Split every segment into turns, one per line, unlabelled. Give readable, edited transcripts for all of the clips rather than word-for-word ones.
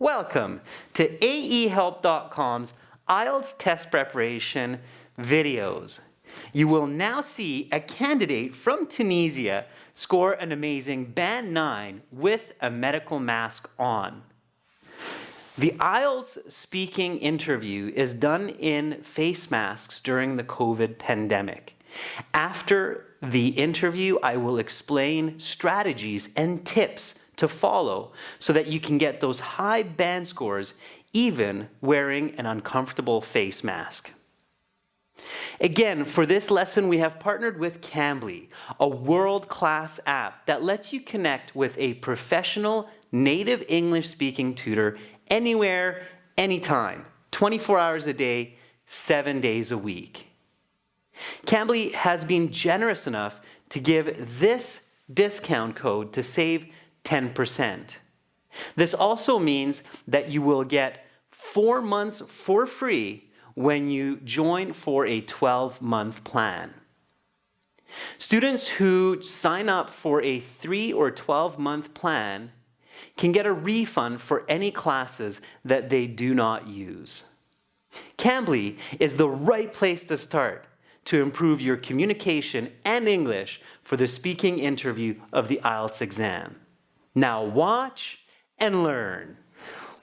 Welcome to aehelp.com's IELTS test preparation videos. You will now see a candidate from Tunisia score an amazing Band 9 with a medical mask on. The IELTS speaking interview is done in face masks during the COVID pandemic. After the interview, I will explain strategies and tips to follow so that you can get those high band scores even wearing an uncomfortable face mask. Again, for this lesson, we have partnered with Cambly, a world-class app that lets you connect with a professional native English-speaking tutor anywhere, anytime, 24 hours a day, 7 days a week. Cambly has been generous enough to give this discount code to save 10%. This also means that you will get 4 months for free when you join for a 12-month plan. Students who sign up for a 3 or 12-month plan can get a refund for any classes that they do not use. Cambly is the right place to start to improve your communication and English for the speaking interview of the IELTS exam. Now watch and learn.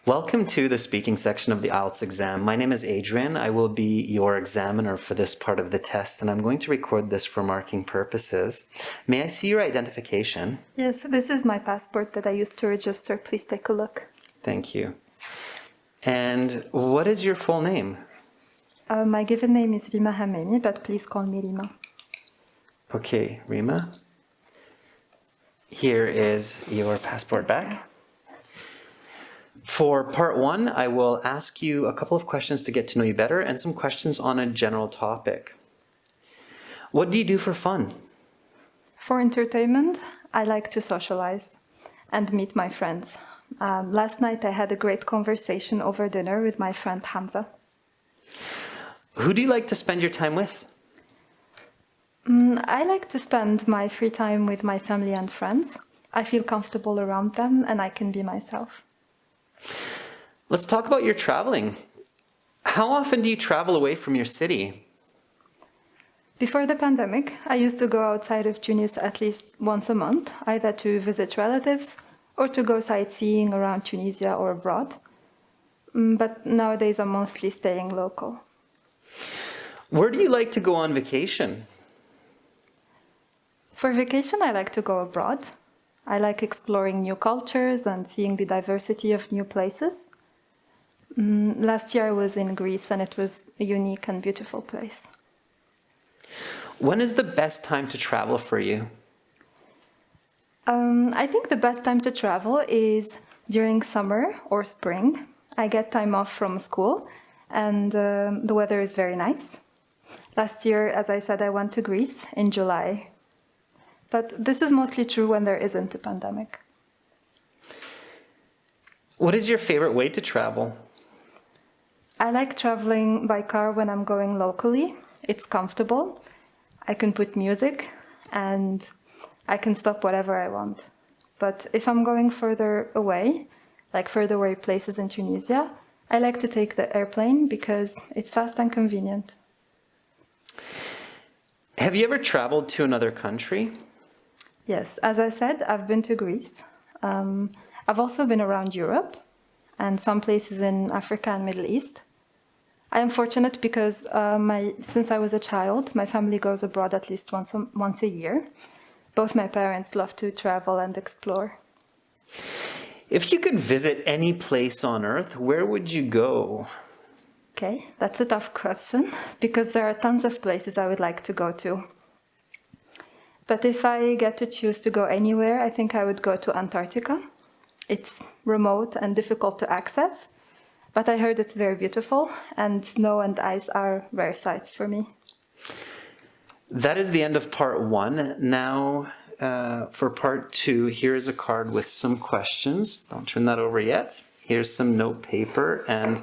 Welcome to the speaking section of the IELTS exam. My name is Adrian. I will be your examiner for this part of the test, and I'm going to record this for marking purposes. May I see your identification?
Yes, this is my passport that I used to register. Please take a look.
Thank you. And what is your full name?
My given name is Rima Hamami, but please call me Rima.
Okay, Rima. Here is your passport back. For part 1, I will ask you a couple of questions to get to know you better and some questions on a general topic. What do you do for fun?
For entertainment, I like to socialize and meet my friends. Last night I had a great conversation over dinner with my friend Hamza.
Who do you like to spend your time with?
I like to spend my free time with my family and friends. I feel comfortable around them and I can be myself.
Let's talk about your traveling. How often do you travel away from your city?
Before the pandemic, I used to go outside of Tunis at least once a month, either to visit relatives or to go sightseeing around Tunisia or abroad. But nowadays I'm mostly staying local.
Where do you like to go on vacation?
For vacation, I like to go abroad. I like exploring new cultures and seeing the diversity of new places. Last year I was in Greece and it was a unique and beautiful place.
When is the best time to travel for you?
I think the best time to travel is during summer or spring. I get time off from school and the weather is very nice. Last year, as I said, I went to Greece in July. But this is mostly true when there isn't a pandemic.
What is your favorite way to travel?
I like traveling by car when I'm going locally. It's comfortable. I can put music and I can stop whatever I want. But if I'm going further away, like further away places in Tunisia, I like to take the airplane because it's fast and convenient.
Have you ever traveled to another country?
Yes, as I said, I've been to Greece. I've also been around Europe and some places in Africa and Middle East. I am fortunate because since I was a child, my family goes abroad at least once a year. Both my parents love to travel and explore.
If you could visit any place on Earth, where would you go?
Okay, that's a tough question because there are tons of places I would like to go to. But if I get to choose to go anywhere, I think I would go to Antarctica. It's remote and difficult to access, but I heard it's very beautiful, and snow and ice are rare sights for me.
That is the end of part 1. Now, for part 2, here is a card with some questions. Don't turn that over yet. Here's some note paper and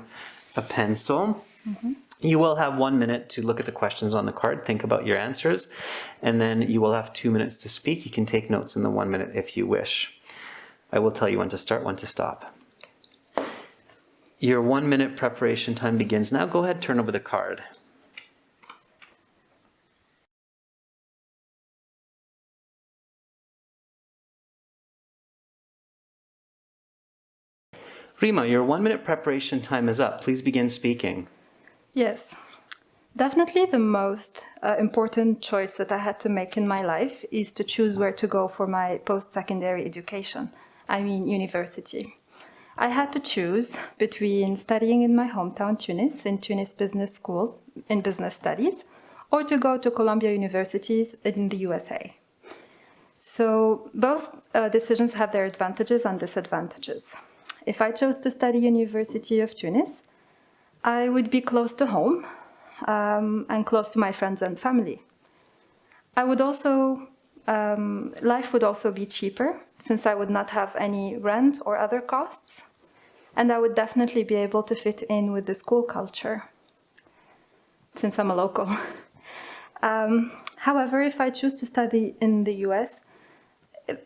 a pencil. You will have 1 minute to look at the questions on the card, think about your answers, and then you will have 2 minutes to speak. You can take notes in the 1 minute if you wish. I will tell you when to start, when to stop. Your 1 minute preparation time begins now. Go ahead, turn over the card. Rima, your 1 minute preparation time is up. Please begin speaking.
Yes. Definitely the most important choice that I had to make in my life is to choose where to go for my post-secondary education, I mean university. I had to choose between studying in my hometown Tunis, in Tunis Business School, in business studies, or to go to Columbia University in the USA. So both decisions had their advantages and disadvantages. If I chose to study University of Tunis, I would be close to home and close to my friends and family. I would also, life would also be cheaper since I would not have any rent or other costs. And I would definitely be able to fit in with the school culture since I'm a local. However, if I choose to study in the US,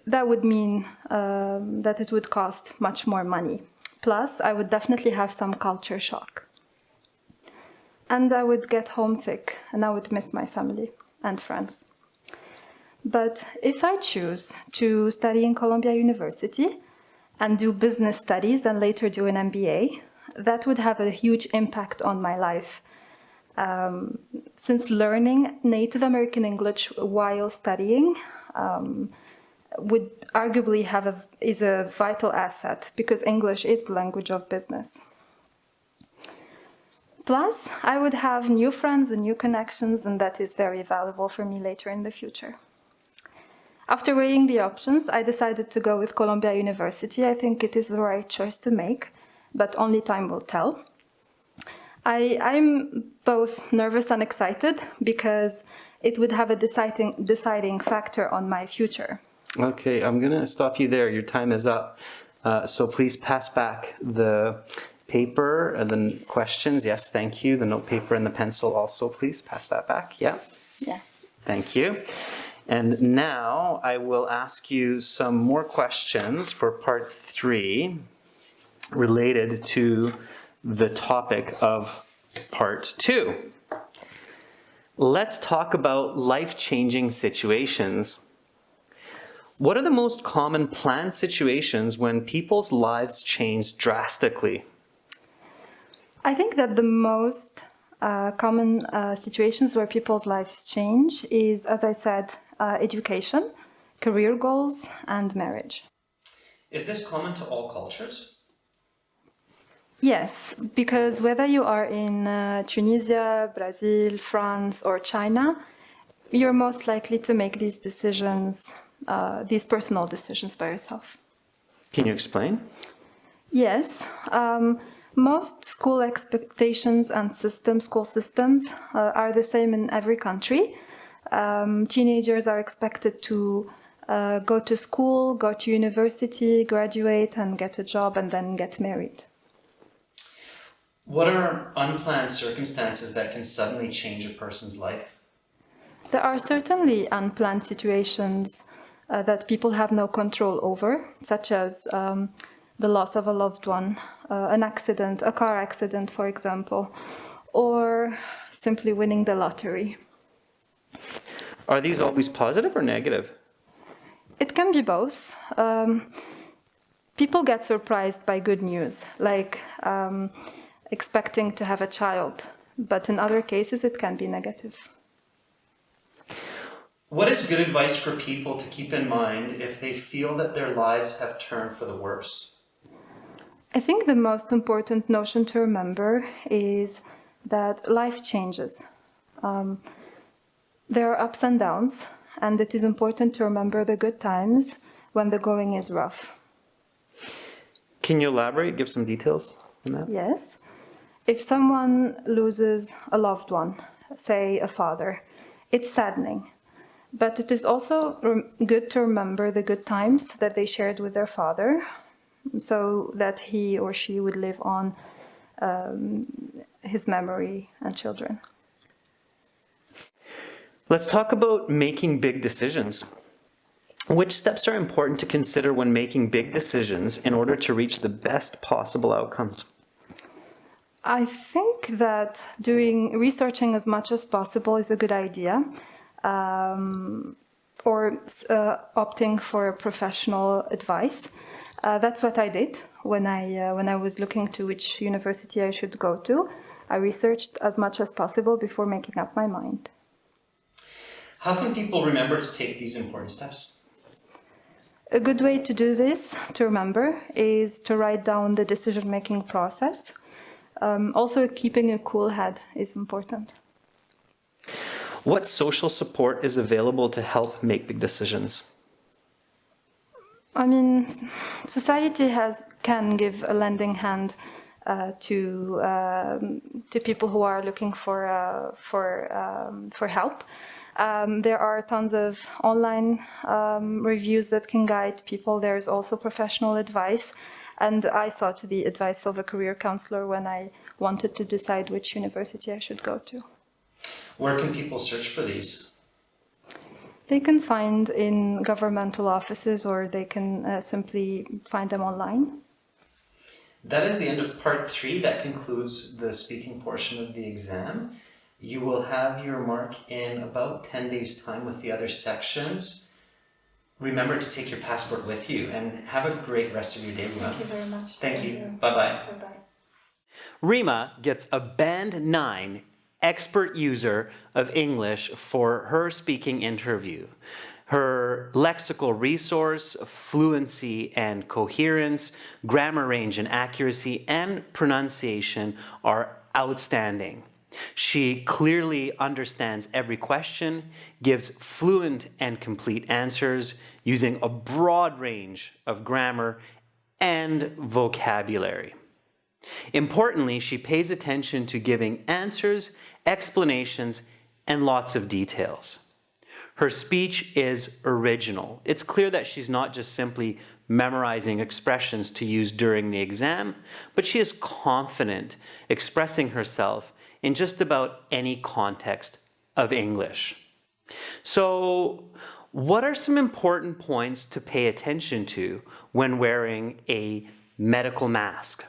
that would mean that it would cost much more money. Plus, I would definitely have some culture shock. And I would get homesick and I would miss my family and friends. But if I choose to study in Columbia University and do business studies and later do an MBA, that would have a huge impact on my life. Since learning Native American English while studying would arguably is a vital asset because English is the language of business. Plus, I would have new friends and new connections, and that is very valuable for me later in the future. After weighing the options, I decided to go with Columbia University. I think it is the right choice to make, but only time will tell. I'm both nervous and excited because it would have a deciding factor on my future.
Okay, I'm going to stop you there. Your time is up. So please pass back the paper and the questions. Yes, thank you. The note paper and the pencil also, please pass that back. Yeah.
Yeah.
Thank you. And now I will ask you some more questions for part 3 related to the topic of part 2. Let's talk about life-changing situations. What are the most common planned situations when people's lives change drastically?
I think that the most common situations where people's lives change is, as I said, education, career goals, and marriage.
Is this common to all cultures?
Yes, because whether you are in Tunisia, Brazil, France, or China, you're most likely to make these decisions, these personal decisions by yourself.
Can you explain?
Yes. Most school expectations and school systems are the same in every country. Teenagers are expected to go to school, go to university, graduate, and get a job, and then get married.
What are unplanned circumstances that can suddenly change a person's life?
There are certainly unplanned situations that people have no control over, such as the loss of a loved one, an accident, a car accident, for example, or simply winning the lottery.
Are these always positive or negative?
It can be both. People get surprised by good news, like expecting to have a child, but in other cases it can be negative.
What is good advice for people to keep in mind if they feel that their lives have turned for the worse?
I think the most important notion to remember is that life changes. There are ups and downs, and it is important to remember the good times when the going is rough.
Can you elaborate, give some details on that?
Yes. If someone loses a loved one, say a father, it's saddening. But it is also good to remember the good times that they shared with their father, so that he or she would live on his memory and children.
Let's talk about making big decisions. Which steps are important to consider when making big decisions in order to reach the best possible outcomes?
I think that researching as much as possible is a good idea, or opting for professional advice. That's what I did when I was looking to which university I should go to. I researched as much as possible before making up my mind.
How can people remember to take these important steps?
A good way to do this, to remember, is to write down the decision-making process. Also, keeping a cool head is important.
What social support is available to help make big decisions?
I mean, society can give a lending hand to people who are looking for help. There are tons of online reviews that can guide people. There's also professional advice. And I sought the advice of a career counselor when I wanted to decide which university I should go to.
Where can people search for these?
They can find in governmental offices, or they can simply find them online.
That is the end of part 3. That concludes the speaking portion of the exam. You will have your mark in about 10 days' time with the other sections. Remember to take your passport with you, and have a great rest of your day, Rima.
Thank you very much.
Thank you. Bye-bye.
Bye-bye.
Rima gets a Band 9 expert user of English for her speaking interview. Her lexical resource, fluency and coherence, grammar range and accuracy, and pronunciation are outstanding. She clearly understands every question, gives fluent and complete answers using a broad range of grammar and vocabulary. Importantly, she pays attention to giving answers, explanations, and lots of details. Her speech is original. It's clear that she's not just simply memorizing expressions to use during the exam, but she is confident expressing herself in just about any context of English. So, what are some important points to pay attention to when wearing a medical mask?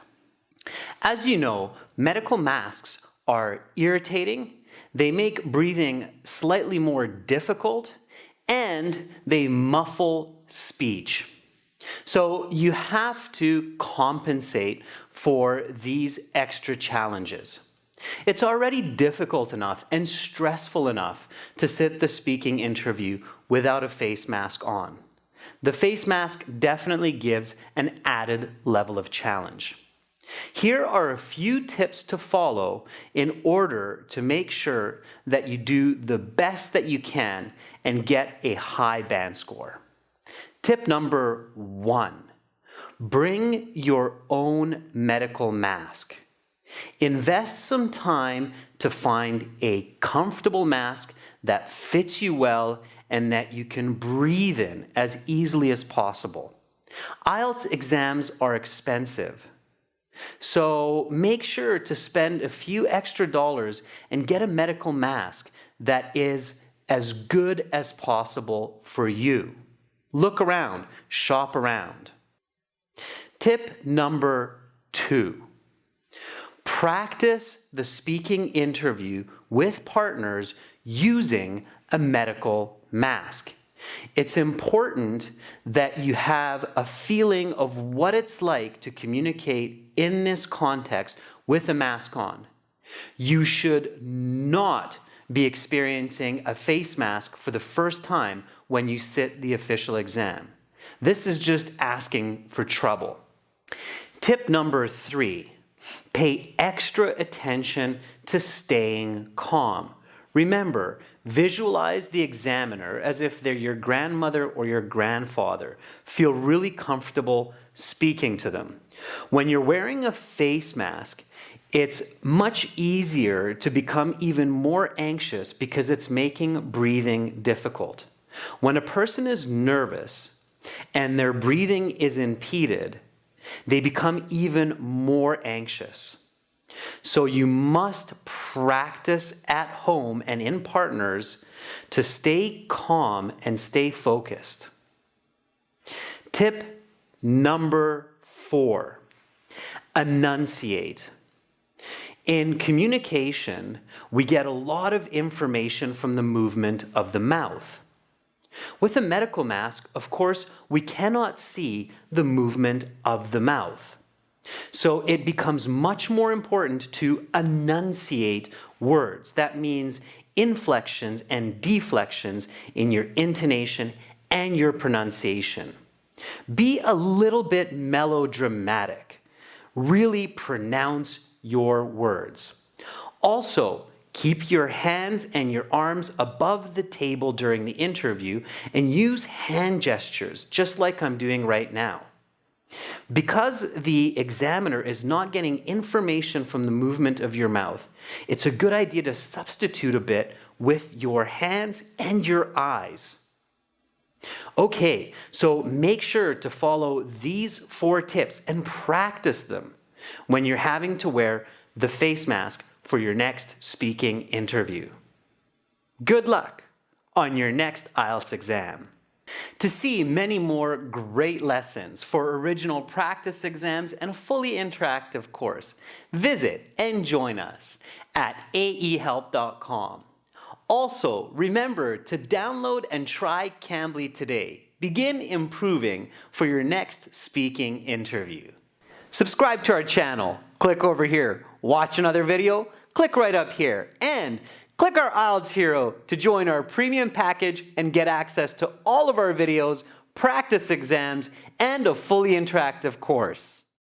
As you know, medical masks are irritating, they make breathing slightly more difficult, and they muffle speech. So you have to compensate for these extra challenges. It's already difficult enough and stressful enough to sit the speaking interview without a face mask on. The face mask definitely gives an added level of challenge. Here are a few tips to follow in order to make sure that you do the best that you can and get a high band score. Tip number 1, bring your own medical mask. Invest some time to find a comfortable mask that fits you well and that you can breathe in as easily as possible. IELTS exams are expensive, so make sure to spend a few extra dollars and get a medical mask that is as good as possible for you. Look around, shop around. Tip number 2. Practice the speaking interview with partners using a medical mask. It's important that you have a feeling of what it's like to communicate in this context with a mask on. You should not be experiencing a face mask for the first time when you sit the official exam. This is just asking for trouble. Tip number 3. Pay extra attention to staying calm. Remember, visualize the examiner as if they're your grandmother or your grandfather. Feel really comfortable speaking to them. When you're wearing a face mask, it's much easier to become even more anxious because it's making breathing difficult. When a person is nervous and their breathing is impeded, they become even more anxious. So you must practice at home and in partners to stay calm and stay focused. Tip number 4, enunciate. In communication, we get a lot of information from the movement of the mouth. With a medical mask, of course, we cannot see the movement of the mouth. So it becomes much more important to enunciate words. That means inflections and deflections in your intonation and your pronunciation. Be a little bit melodramatic. Really pronounce your words. Also, keep your hands and your arms above the table during the interview and use hand gestures, just like I'm doing right now. Because the examiner is not getting information from the movement of your mouth, it's a good idea to substitute a bit with your hands and your eyes. Okay, so make sure to follow these 4 tips and practice them when you're having to wear the face mask for your next speaking interview. Good luck on your next IELTS exam. To see many more great lessons for original practice exams and a fully interactive course, visit and join us at aehelp.com. Also, remember to download and try Cambly today. Begin improving for your next speaking interview. Subscribe to our channel. Click over here. Watch another video. Click right up here. And click our IELTS Hero to join our premium package and get access to all of our videos, practice exams, and a fully interactive course.